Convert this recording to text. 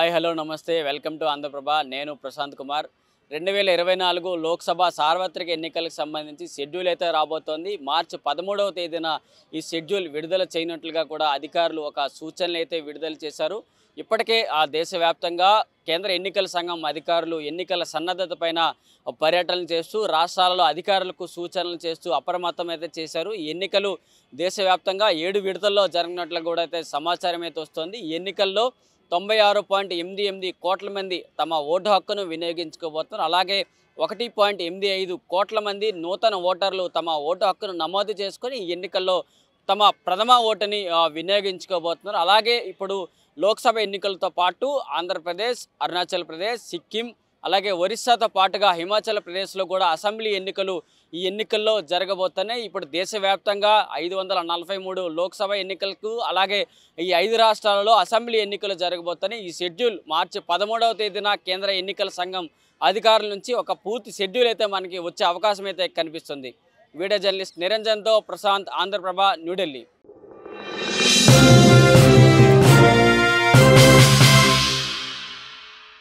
hi hello నమస్తే welcome to Andhraprabha నేను ప్రశాంత్ కుమార్ 2024 లోక్సభ సార్వత్రిక ఎన్నికలకు సంబంధించి షెడ్యూల్ అయితే రాబోతోంది మార్చి 13వ తేదీన ఈ షెడ్యూల్ విడుదల చేయనట్లుగా కూడా అధికారులు ఒక సూచనలు అయితే విడుదల చేశారు ఇప్పటికే ఆ దేశవ్యాప్తంగా కేంద్ర ఎన్నికల సంఘం అధికారులు ఎన్నికల సన్నద్ధతపైన పర్యటనలు చేస్తూ రాష్ట్రాలలో అధికారులకు సూచనలు చేస్తూ అప్రమత్తం అయితే చేశారు ఈ ఎన్నికలు దేశవ్యాప్తంగా 7 విడతల్లో జరగనట్లు కూడా అయితే సమాచారం అయితే వస్తోంది ఈ ఎన్నికల్లో 96.88 కోట్ల మంది తమ ఓటు హక్కును వినియోగించుకోబోతున్నారు అలాగే 1.85 కోట్ల మంది నూతన ఓటర్లు తమ ఓటు హక్కును నమోదు చేసుకొని ఈ ఎన్నికల్లో తమ ప్రథమ ఓటుని వినియోగించుకోబోతున్నారు అలాగే ఇప్పుడు లోక్సభ ఎన్నికలతో పాటు ఆంధ్రప్రదేశ్ అరుణాచల్ ప్రదేశ్ సిక్కిం అలాగే ఒరిస్సాతో పాటుగా హిమాచల్ ప్రదేశ్లో కూడా అసెంబ్లీ ఎన్నికలు ఈ ఎన్నికల్లో జరగబోతున్నాయి ఇప్పుడు దేశవ్యాప్తంగా 543 లోక్సభ ఎన్నికలకు అలాగే ఈ 5 రాష్ట్రాలలో అసెంబ్లీ ఎన్నికలు జరగబోతున్నాయి ఈ షెడ్యూల్ మార్చి 13వ తేదీన కేంద్ర ఎన్నికల సంఘం అధికారుల నుంచి ఒక పూర్తి షెడ్యూల్ అయితే మనకి వచ్చే అవకాశం అయితే కనిపిస్తుంది వీడియో జర్నలిస్ట్ నిరంజన్తో ప్రశాంత్ ఆంధ్రప్రభ న్యూఢిల్లీ